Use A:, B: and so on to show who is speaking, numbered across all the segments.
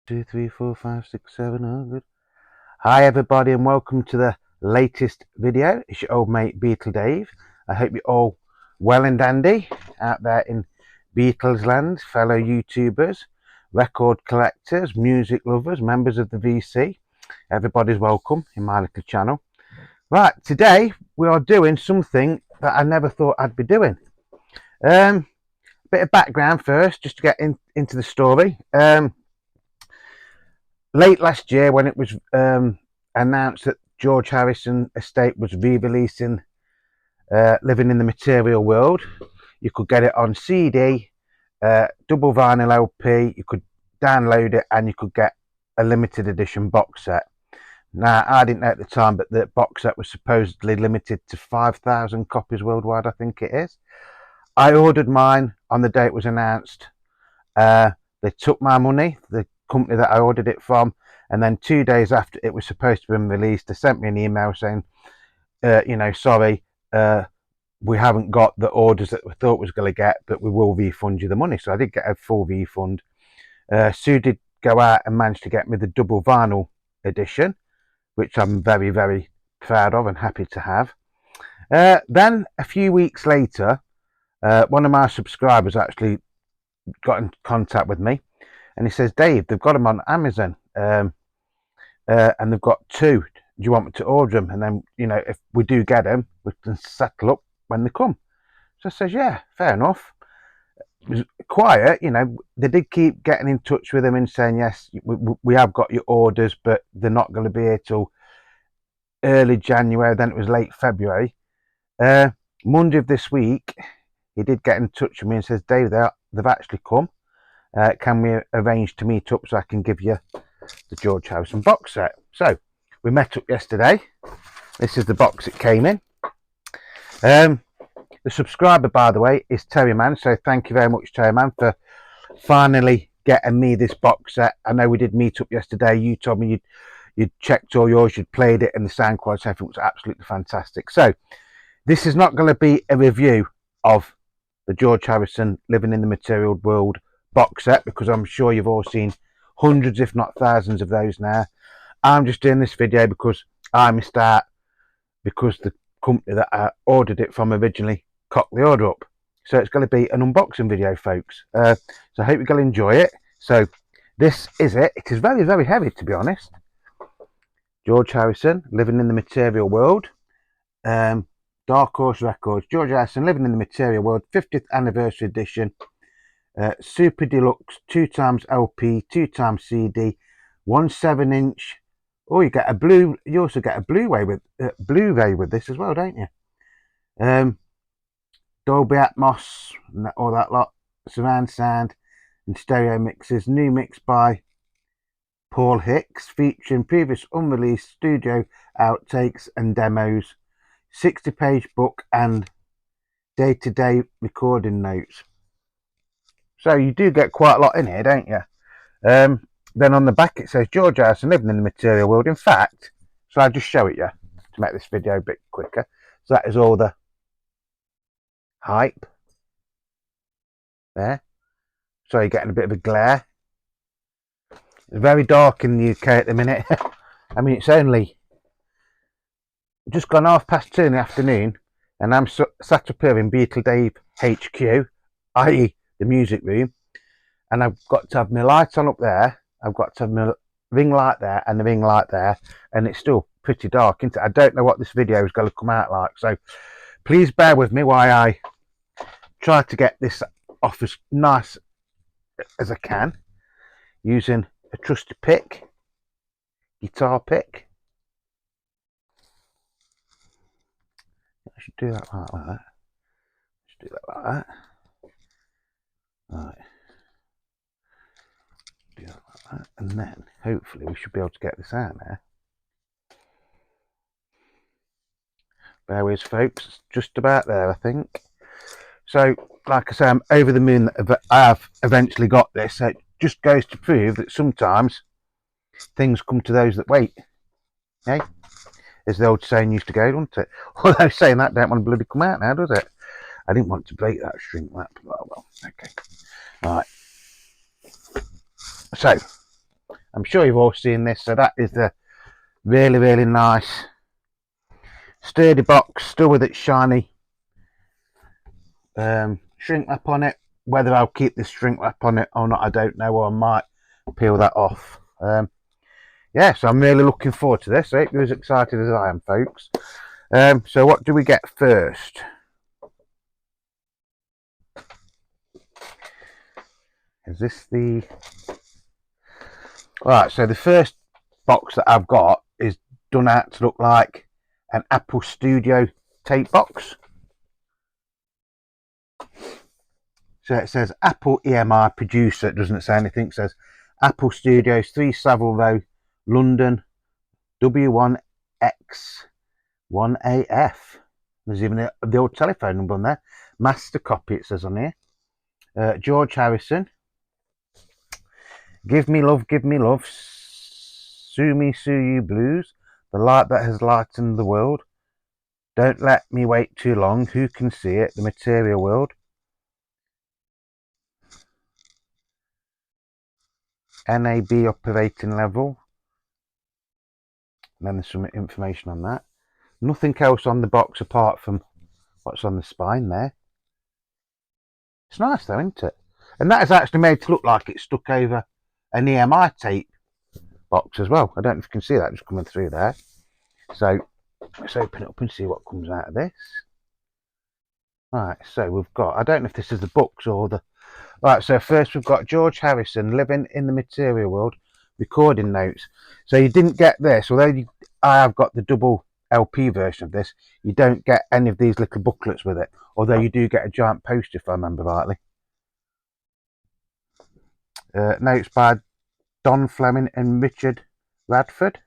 A: 2, 3, 4, 5, 6, 7. Oh, good. Hi, everybody, and welcome to the latest video. It's your old mate Beatle Dave. I hope you're all well and dandy out there in Beatles land, fellow YouTubers, record collectors, music lovers, members of the VC. Everybody's welcome in my little channel. Right, today we are doing something that I never thought I'd be doing. Bit of background first, just to get into the story. Late last year, when it was announced that George Harrison estate was re-releasing Living in the Material World, you could get it on CD, double vinyl LP, you could download it, and you could get a limited edition box set. Now, I didn't know at the time, but the box set was supposedly limited to 5,000 copies worldwide, I think it is. I ordered mine on the day it was announced. They took my money, the company that I ordered it from, and then 2 days after it was supposed to be released, they sent me an email saying, sorry, we haven't got the orders that we thought we was going to get, but we will refund you the money. So I did get a full refund. Sue did go out and manage to get me the double vinyl edition, which I'm very, very proud of and happy to have. Then a few weeks later, one of my subscribers actually got in contact with me, and he says, Dave, they've got them on Amazon, and they've got two. Do you want me to order them? And then, if we do get them, we can settle up when they come. So I says, yeah, fair enough. It was quiet, they did keep getting in touch with him and saying, yes, we have got your orders, but they're not going to be here till early January. Then it was late February. Monday of this week, he did get in touch with me and says, Dave, they've actually come. Can we arrange to meet up so I can give you the George Harrison box set? So we met up yesterday. This is the box it came in. The subscriber, by the way, is Terryman. So thank you very much, Terryman, for finally getting me this box set. I know we did meet up yesterday. You told me you'd checked all yours, you'd played it, and the sound quality, everything was absolutely fantastic. So this is not going to be a review of the George Harrison Living in the Material World box set, because I'm sure you've all seen hundreds, if not thousands, of those now. I'm just doing this video because I missed out, because the company that I ordered it from originally cocked the order up. So it's going to be an unboxing video, folks. So I hope you're going to enjoy it. So this is it. It is very, very heavy, to be honest. George Harrison Living in the Material World. Dark Horse Records. George Harrison Living in the Material World 50th Anniversary Edition. Super Deluxe, 2x LP, 2x CD, 1 7-inch. Oh, you get a blue. You also get a Blu-ray with this as well, don't you? Dolby Atmos and all that lot, surround sound and stereo mixes. New mix by Paul Hicks, featuring previous unreleased studio outtakes and demos. 60-page book and day-to-day recording notes. So you do get quite a lot in here, don't you? Then on the back it says George Harrison Living in the Material World. In fact, so I'll just show it you to make this video a bit quicker. So that is all the hype there. So you're getting a bit of a glare. It's very dark in the UK at the minute. I mean, it's only just gone 2:30 in the afternoon, and I'm sat up here in Beatle Dave HQ, i.e. the music room, and I've got to have my light on up there, I've got to have my ring light there and the ring light there, and it's still pretty dark, isn't it? I don't know what this video is going to come out like, so please bear with me while I try to get this off as nice as I can, using a trusty pick, guitar pick. I should do that like that. Just do that like that. Right. Do that like that. And then hopefully we should be able to get this out now. Bear with us, folks. It's just about there, I think. So, like I say, I'm over the moon that I have eventually got this. So it just goes to prove that sometimes things come to those that wait. Hey? As the old saying used to go, doesn't it? Although saying that don't want to bloody come out now, does it? I didn't want to break that shrink wrap. Oh well, okay. Alright. So, I'm sure you've all seen this. So that is the really, really nice sturdy box, still with its shiny shrink wrap on it. Whether I'll keep this shrink wrap on it or not, I don't know, or I might peel that off. Yeah, so I'm really looking forward to this. I hope you're as excited as I am, folks. So what do we get first? Is this the... Right, so the first box that I've got is done out to look like an Apple Studio tape box. So it says Apple EMI producer. It doesn't say anything. It says Apple Studios 3 Savile Row, London, W1X1AF. There's even the old telephone number on there. Master copy, it says on here. George Harrison. Give me love, sue me, sue you blues, the light that has lightened the world. Don't let me wait too long, who can see it, the material world. NAB operating level. And then there's some information on that. Nothing else on the box apart from what's on the spine there. It's nice though, isn't it? And that is actually made to look like it's stuck over an EMI tape box as well. I don't know if you can see that just coming through there. So let's open it up and see what comes out of this. Right, so we've got, I don't know if this is the books or the... Right, so first we've got George Harrison, Living in the Material World, recording notes. So you didn't get this, although I have got the double LP version of this, you don't get any of these little booklets with it, although you do get a giant poster if I remember rightly. Notes by Don Fleming and Richard Radford.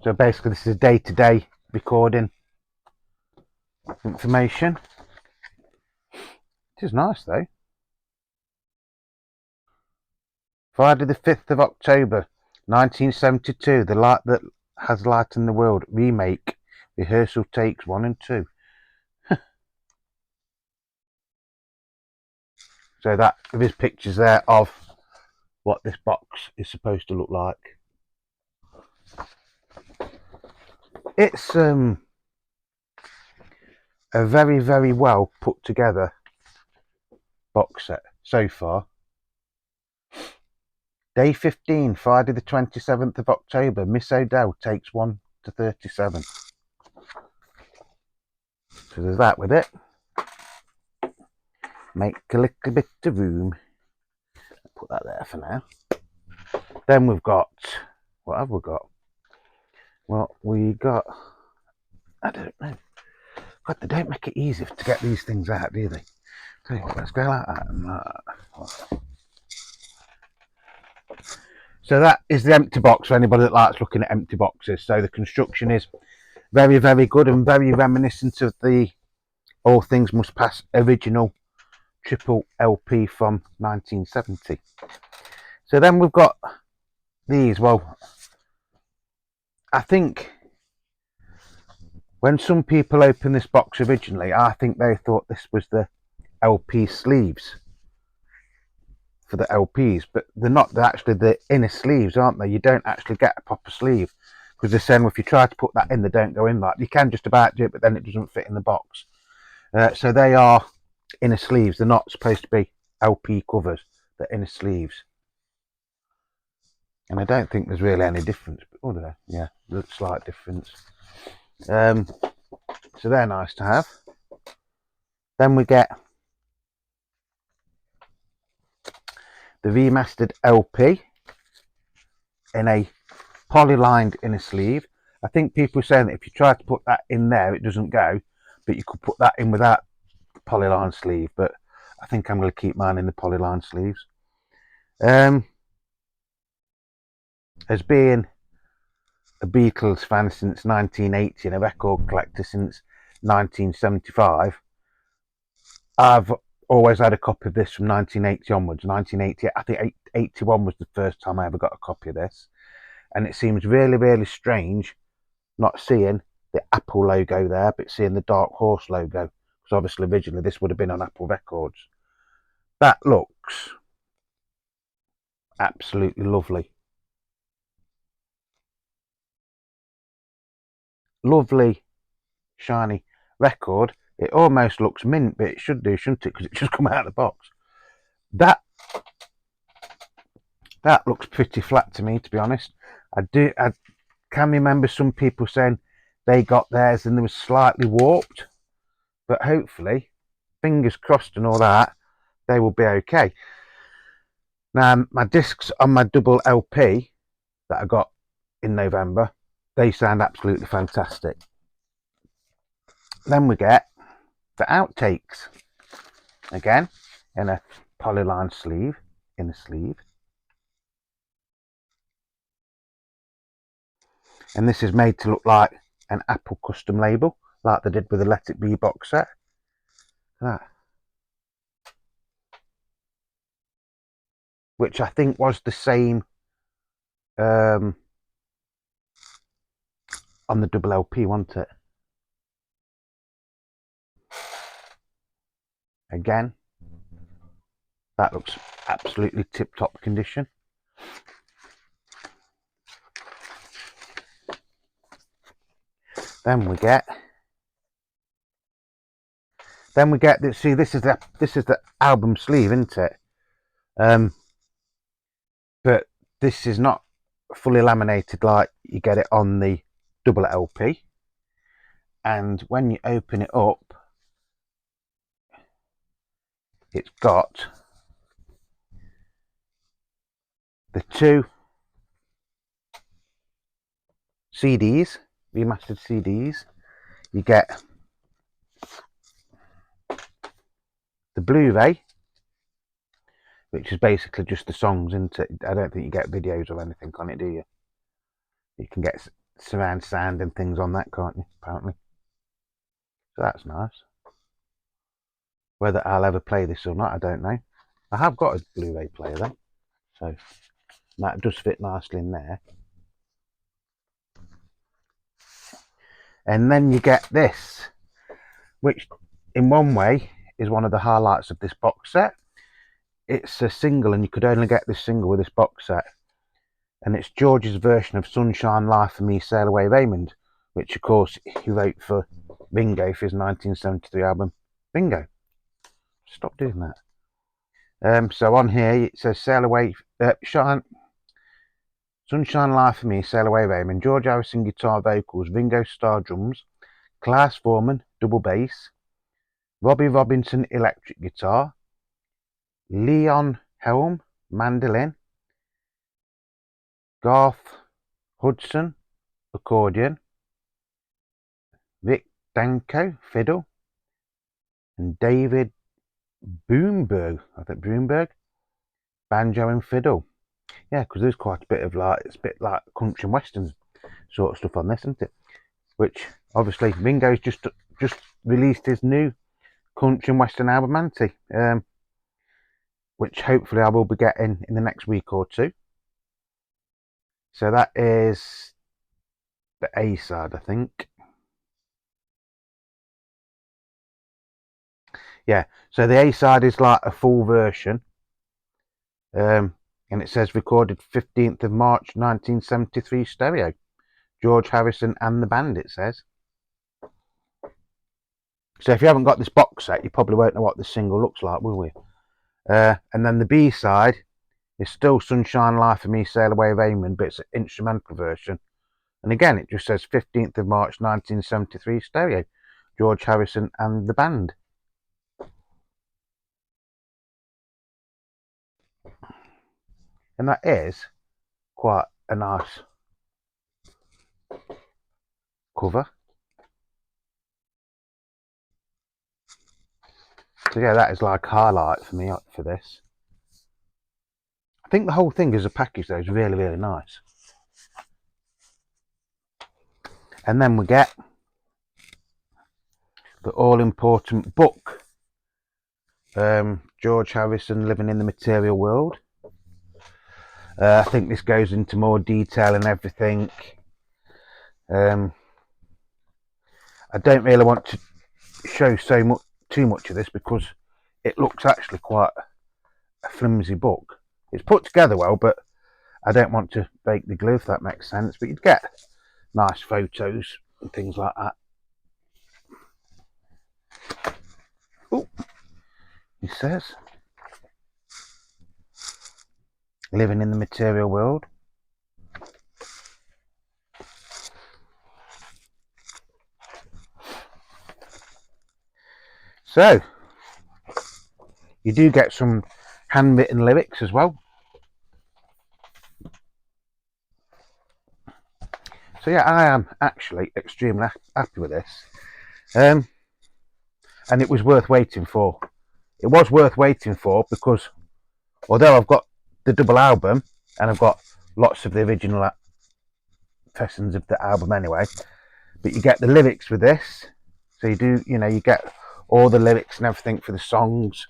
A: So basically this is day-to-day recording information. It is nice though. Friday the 5th of October 1972, The Light That Has Lightened the World remake, rehearsal takes 1 and 2. So that there is pictures there of what this box is supposed to look like. It's a very, very well put together box set so far. Day 15, Friday the 27th of October, Miss O'Dell takes 1 to 37. So there's that with it. Make a little bit of room. Put that there for now. Then we've got, what have we got? Well, we got, I don't know. God, they don't make it easy to get these things out, do they? Tell you what, let's go like that and that. So that is the empty box for anybody that likes looking at empty boxes. So the construction is very, very good and very reminiscent of the All Things Must Pass original triple LP from 1970. So then we've got these. Well, I think when some people opened this box originally, I think they thought this was the LP sleeves for the LPs, but they're not. They're actually the inner sleeves, aren't they? You don't actually get a proper sleeve because they're saying, well, if you try to put that in, they don't go in. Like you can just about do it, but then it doesn't fit in the box. So they are inner sleeves. They're not supposed to be LP covers. They're inner sleeves, and I don't think there's really any difference. But oh, there, yeah, there's a slight difference. So they're nice to have. Then we get the remastered LP in a poly-lined inner sleeve. I think people are saying that if you try to put that in there, it doesn't go, but you could put that in without the poly-lined sleeve. But I think I'm going to keep mine in the poly-lined sleeves. As being a Beatles fan since 1980 and a record collector since 1975, I've always had a copy of this from 1980 onwards. 1980, I think 81 was the first time I ever got a copy of this, and it seems really, really strange not seeing the Apple logo there, but seeing the Dark Horse logo, because obviously originally this would have been on Apple Records. That looks absolutely lovely. Lovely, shiny record. It almost looks mint, but it should do, shouldn't it? Because it just come out of the box. That looks pretty flat to me, to be honest. I can remember some people saying they got theirs and they were slightly warped, but hopefully, fingers crossed and all that, they will be okay. Now, my discs on my double LP that I got in November, they sound absolutely fantastic. Then we get the outtakes, again in a polyline sleeve, in a sleeve. And this is made to look like an Apple custom label, like they did with the Let It Be box set. That. Which I think was the same on the double LP, wasn't it? Again, that looks absolutely tip-top condition. Then we get this. See, this is the album sleeve, isn't it? But this is not fully laminated like you get it on the double LP. And when you open it up, it's got the two CDs, remastered CDs. You get the Blu-ray, which is basically just the songs, isn't it? I don't think you get videos or anything on it, do you? You can get surround sound and things on that, can't you? Apparently. So that's nice. Whether I'll ever play this or not, I don't know. I have got a Blu-ray player though, so that does fit nicely in there. And then you get this, which in one way is one of the highlights of this box set. It's a single, and you could only get this single with this box set. And it's George's version of Sunshine Life for Me, Sail Away Raymond, which of course he wrote for Ringo for his 1973 album Ringo. Stop doing that. So on here it says Sail Away, Sunshine Life for Me, Sail Away Raymond, George Harrison guitar vocals, Ringo Starr drums, Klaus Foreman double bass, Robbie Robinson electric guitar, Leon Helm mandolin, Garth Hudson accordion, Rick Danko fiddle, and David Boomberg, I think Boomberg, banjo and fiddle. Yeah, because there's quite a bit of it's a bit like country and western sort of stuff on this, isn't it? Which obviously Ringo's just released his new country and western album, hasn't he? Which hopefully I will be getting in the next week or two. So that is the A side, I think. Yeah, so the A side is like a full version. And it says recorded 15th of March 1973 stereo. George Harrison and the band, it says. So if you haven't got this box set, you probably won't know what this single looks like, will we? And then the B side is still Sunshine Life for Me, Sail Away Raymond, but it's an instrumental version. And again, it just says 15th of March 1973 stereo. George Harrison and the band. And that is quite a nice cover. So yeah, that is like a highlight for me for this. I think the whole thing as a package though is really, really nice. And then we get the all-important book. George Harrison, Living in the Material World. I think this goes into more detail and everything. I don't really want to show too much of this because it looks actually quite a flimsy book. It's put together well, but I don't want to break the glue, if that makes sense. But you'd get nice photos and things like that. Oh, he says, living in the material world. So, you do get some handwritten lyrics as well. So yeah, I am actually extremely happy with this. And it was worth waiting for. It was worth waiting for because although I've got the double album and I've got lots of the original versions of the album anyway, but you get the lyrics with this. So you get all the lyrics and everything for the songs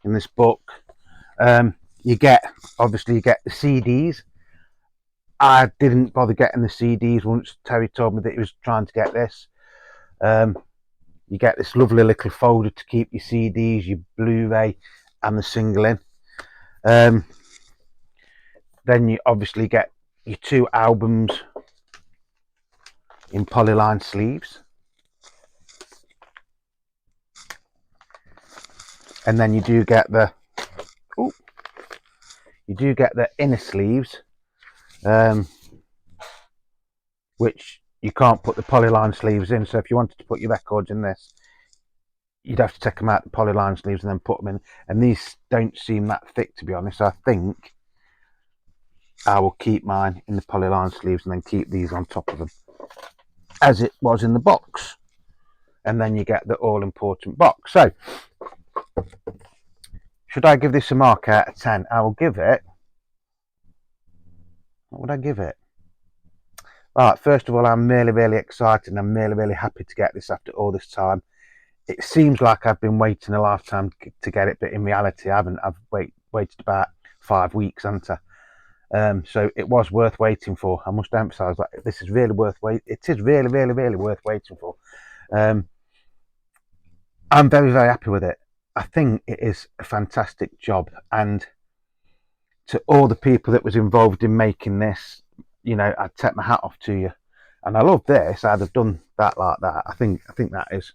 A: in this book. You get the CDs. I didn't bother getting the CDs once Terry told me that he was trying to get this. You get this lovely little folder to keep your CDs, your Blu-ray and the single in. Then you obviously get your 2 albums in polyline sleeves. And then you do get the inner sleeves, which you can't put the polyline sleeves in. So if you wanted to put your records in this, you'd have to take them out the polyline sleeves and then put them in. And these don't seem that thick, to be honest. I think I will keep mine in the polyline sleeves and then keep these on top of them, as it was in the box. And then you get the all-important box. So, should I give this a mark out of 10? I will give it... What would I give it? Right, first of all, I'm really, really excited and I'm really, really happy to get this after all this time. It seems like I've been waiting a lifetime to get it, but in reality I haven't. I've waited about 5 weeks, haven't I? So it was worth waiting for. I must emphasise that this is really worth waiting. It is really, really, really worth waiting for. I'm very, very happy with it. I think it is a fantastic job, and to all the people that was involved in making this, I'd take my hat off to you. And I love this. I'd have done that like that. I think that is.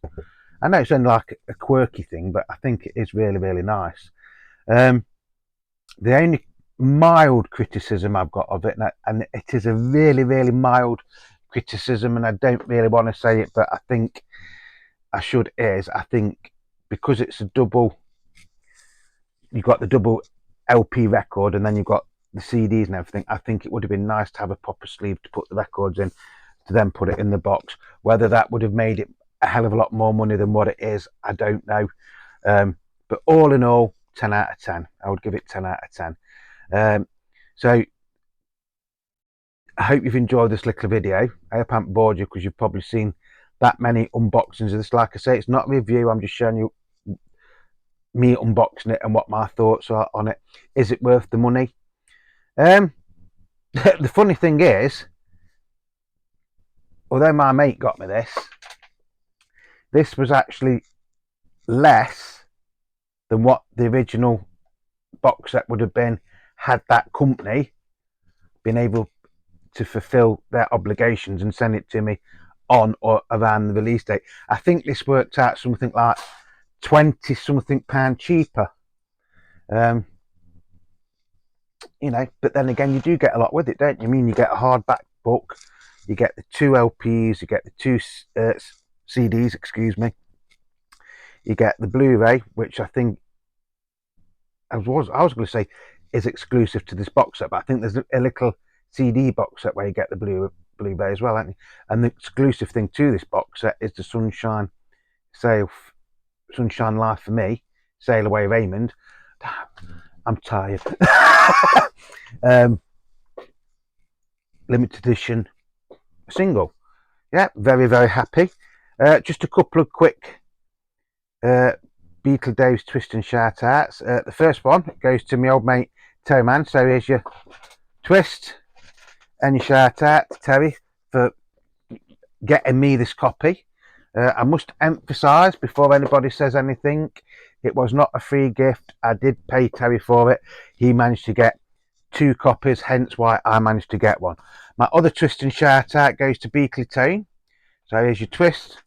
A: I know it's only like a quirky thing, but I think it is really, really nice. The only mild criticism I've got of it, and it is a really, really mild criticism, and I don't really want to say it, but I think I should, I think because it's a double, you've got the double LP record and then you've got the CDs and everything, I think it would have been nice to have a proper sleeve to put the records in, to then put it in the box. Whether that would have made it a hell of a lot more money than what it is, I don't know. But all in all, 10 out of 10. I would give it 10 out of 10. So I hope you've enjoyed this little video. I hope I haven't bored you, because you've probably seen that many unboxings of this. Like I say, it's not a review. I'm just showing you me unboxing it and what my thoughts are on it. Is it worth the money? The funny thing is, although my mate got me this was actually less than what the original box set would have been had that company been able to fulfill their obligations and send it to me on or around the release date. I think this worked out something like £20 something cheaper. But then again, you do get a lot with it, don't you? I mean, you get a hardback book, you get the 2 LPs, you get the 2 CDs, excuse me. You get the Blu-ray, which I think I was going to say is exclusive to this box set, but I think there's a little CD box set where you get the Blu-ray as well, aren't you? And the exclusive thing to this box set is the Sunshine Life for Me, Sail Away Raymond. I'm tired. Limited edition single. Yeah, very, very happy. Just a couple of quick Beetle Dave's twist and shout outs. The first one goes to my old mate Terry Man. So here's your twist and your shout out to Terry for getting me this copy. I must emphasise before anybody says anything, It was not a free gift. I did pay Terry for it. He managed to get 2 copies, hence why I managed to get one. My other twist and shout out goes to Beatley Tone. So here's your twist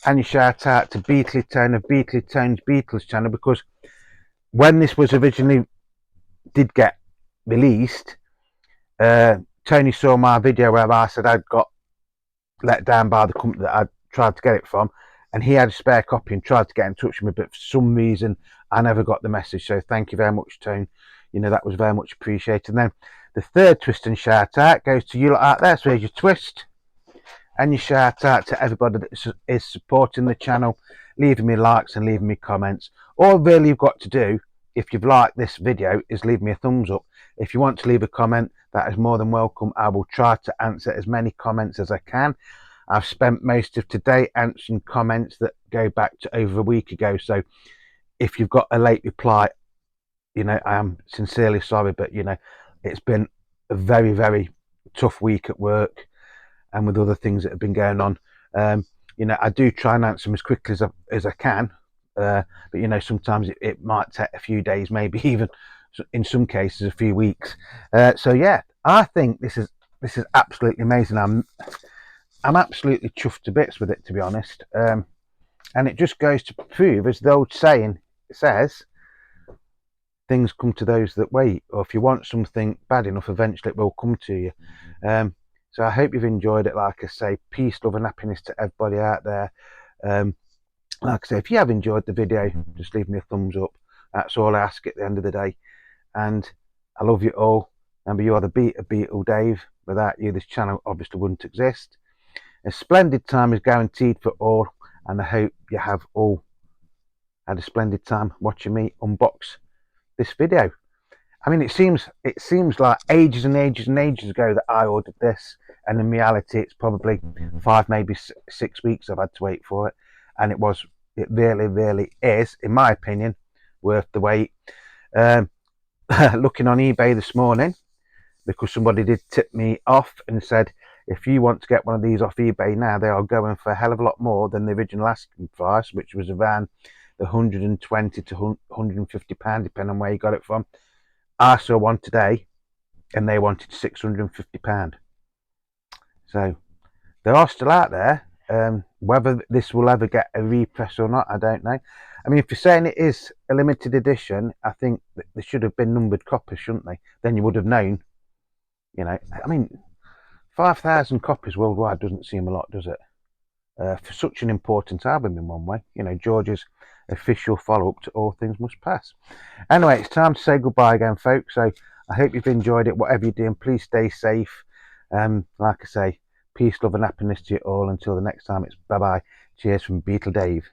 A: and your shout out to Beatley Tone of Beatley Tone's Beatles channel, because when this was originally did get released, Tony saw my video where I said I'd got let down by the company that I'd tried to get it from, and he had a spare copy and tried to get in touch with me, but for some reason I never got the message. So thank you very much, Tone. You know, that was very much appreciated. And then the third twist and shout out goes to you lot out there. So here's your twist and your shout out to everybody that is supporting the channel, leaving me likes and leaving me comments. All really you've got to do, if you've liked this video, is leave me a thumbs up. If you want to leave a comment, that is more than welcome. I will try to answer as many comments as I can. I've spent most of today answering comments that go back to over a week ago. So if you've got a late reply, you know, I am sincerely sorry, but you know, it's been a very, very tough week at work and with other things that have been going on. You know, I do try and answer them as quickly as I can, but you know, sometimes it might take a few days, maybe even in some cases a few weeks. So yeah, I think this is absolutely amazing. I'm absolutely chuffed to bits with it, to be honest. And it just goes to prove, as the old saying says, things come to those that wait, or if you want something bad enough, eventually it will come to you. So I hope you've enjoyed it. Like I say, peace, love and happiness to everybody out there. Like I say, if you have enjoyed the video, just leave me a thumbs up. That's all I ask at the end of the day. And I love you all. Remember, you are the beat of Beetle Dave. Without you, this channel obviously wouldn't exist. A splendid time is guaranteed for all, and I hope you have all had a splendid time watching me unbox this video. I mean, it seems like ages and ages and ages ago that I ordered this, and in reality it's probably 5, maybe 6 weeks I've had to wait for it, and it really is, in my opinion, worth the wait. Looking on eBay this morning, because somebody did tip me off and said, if you want to get one of these off eBay now, they are going for a hell of a lot more than the original asking price, which was around the 120 to 150 pound, depending on where you got it from. I saw one today and they wanted 650 pound. So they are still out there. Whether this will ever get a repress or not, I don't know. I mean, if you're saying it is a limited edition, I think that there should have been numbered copies, shouldn't they? Then you would have known. You know, I mean, 5,000 copies worldwide doesn't seem a lot, does it? For such an important album in one way. You know, George's official follow-up to All Things Must Pass. Anyway, it's time to say goodbye again, folks. So I hope you've enjoyed it. Whatever you're doing, please stay safe. Like I say, peace, love and happiness to you all. Until the next time, it's bye-bye. Cheers from Beetle Dave.